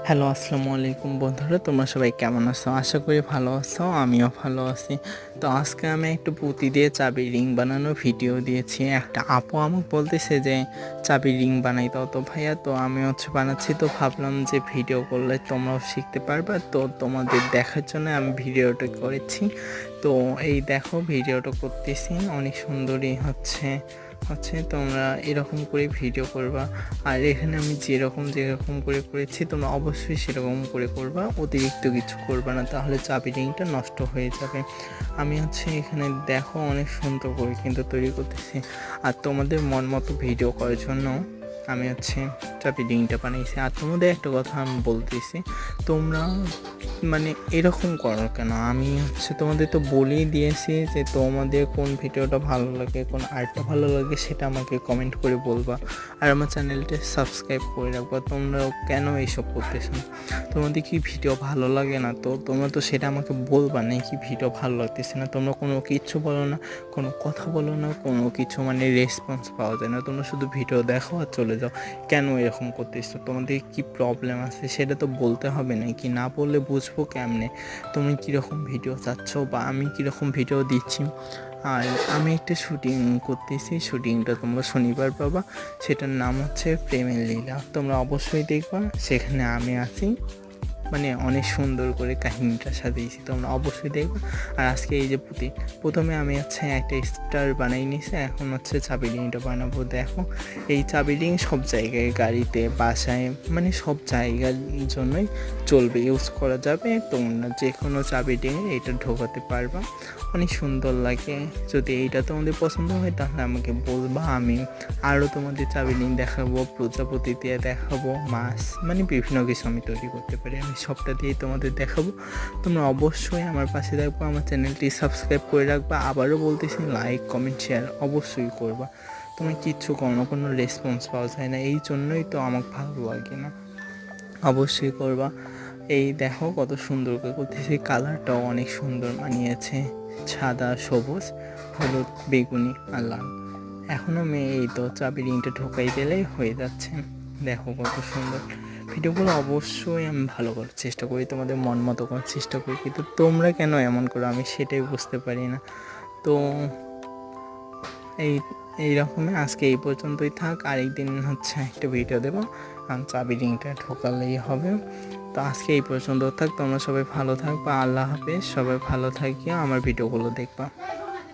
Hello, আসসালামু আলাইকুম বন্ধুরা, তোমরা সবাই কেমন আছো? আশা করি ভালো আছো, আমিও ভালো আছি। তো আজকে আমি একটু পুঁতি দিয়ে চাবির রিং বানানোর ভিডিও দিয়েছি। একটা আপু আমাকে বলতেছে যে চাবির রিং বানাই দাও তো ভাইয়া। তো আমি বানাচ্ছি, তো ভাবলাম যে ভিডিও করলে তোমরাও শিখতে পারবে। তো তোমাদের দেখার জন্য আমি ভিডিওটা করেছি। তো এই দেখো, ভিডিওটা করতেছি, অনেক সুন্দরই হচ্ছে হচ্ছে তোমরা এরকম করে ভিডিও করবা। আর এখানে আমি যেরকম করে করেছি তোমরা অবশ্যই সেরকম করে করবা, অতিরিক্ত কিছু করবা না, তাহলে চাবি রিংটা নষ্ট হয়ে যাবে। আমি এখানে দেখো অনেক সুন্দর করে কিন্তু তৈরি করতেছি। আর তোমাদের মন মতো ভিডিও করার জন্য আমি চাবি রিংটা বানিয়েছি। আর তোমাদের একটা কথা আমি বলতেছি, তোমরা এরকম করো কেন? আমি তোমাদের তো বলেই দিয়েছি যে তোমাদের কোন ভিডিওটা ভালো লাগে, কোন আর্টটা ভালো লাগে, সেটা আমাকে কমেন্ট করে বলবা। আর আমার চ্যানেলটা সাবস্ক্রাইব করে রাখবা। তোমরাও কেন এইসব করতেছো? তোমাদের কি ভিডিও ভালো লাগে না? তো তোমরা তো সেটা আমাকে বলবা না, কি ভিডিও ভালো লাগতেছে না। তোমরা কোনো কিচ্ছু বলো না, কোনো কথা বলো না, কোনো কিছু রেসপন্স পাওয়া যায় না। তোমরা শুধু ভিডিও দেখো আর চলে যাও। কেন এরকম করতেছো? তোমাদের কি প্রবলেম আছে সেটা তো বলতে হবে, না কি? না বললে বুঝবো কেমনে তুমি কীরকম ভিডিও চাচ্ছ বা আমি কীরকম ভিডিও দিচ্ছি। আর আমি একটা শুটিং করতেছি, শুটিংটা তোমরা শনিবার পাবা। সেটার নাম প্রেমের লীলা। তোমরা অবশ্যই দেখবা, সেখানে আমি আছি। অনেক সুন্দর করে কাহিনীটা সাজিয়েছি, তোমরা অবশ্যই দেখবে। আর আজকে এই যে প্রথমে আমি একটা স্টার বানাই নিয়েছি, এখন চাবি রিংটা বানাবো। দেখো, এই চাবি রিং সব জায়গায়, গাড়িতে, বাসায়, সব জায়গার জন্যই চলবে, ইউজ করা যাবে। তোমরা যে কোনো চাবি রিংয়ে এটা ঢোকাতে পারবা, অনেক সুন্দর লাগে। যদি এইটা তোমাদের পছন্দ হয় তাহলে আমাকে বলবা, আমি আরও তোমাদের চাবি রিং দেখাবো, প্রজাপতি দিয়ে দেখাবো, মাছ, বিভিন্ন কিছু আমি তৈরি করতে পারি। আমি সবটা দিয়েই তোমাদের দেখাবো। তোমরা অবশ্যই আমার পাশে থাকবো, আমার চ্যানেলটি সাবস্ক্রাইব করে রাখবা। আবারও বলতেছি, লাইক, কমেন্ট, শেয়ার অবশ্যই করবা। তুমি কিচ্ছু কোনো রেসপন্স পাওয়া যায় না, এই জন্যই তো আমাকে ভালো লাগে না। অবশ্যই করবা। এই দেখো কত সুন্দর করে করতেছি, কালারটাও অনেক সুন্দর মানিয়েছে, সাদা, সবুজ, হলুদ, বেগুনি আর লাল। এখন আমি এই তো চাবি রিংটা ঢোকাই দিলেই হয়ে যাচ্ছে। দেখো কত সুন্দর। ভিডিওগুলো অবশ্যই আমি ভালো করার চেষ্টা করি, তোমাদের মন মতো করার চেষ্টা করি, কিন্তু তোমরা কেন এমন করো আমি সেটাই বুঝতে পারি না। তো এইরকমই আজকে এই পর্যন্তই থাক। আরেকদিন একটা ভিডিও দেবো, চাবি রিংটা ঢোকালেই হবে। তো আজকে এই পর্যন্ত থাক, তোমরা সবাই ভালো থাকবা। আল্লাহ হাফেজ। সবাই ভালো থাকিও, আমার ভিডিওগুলো দেখবা।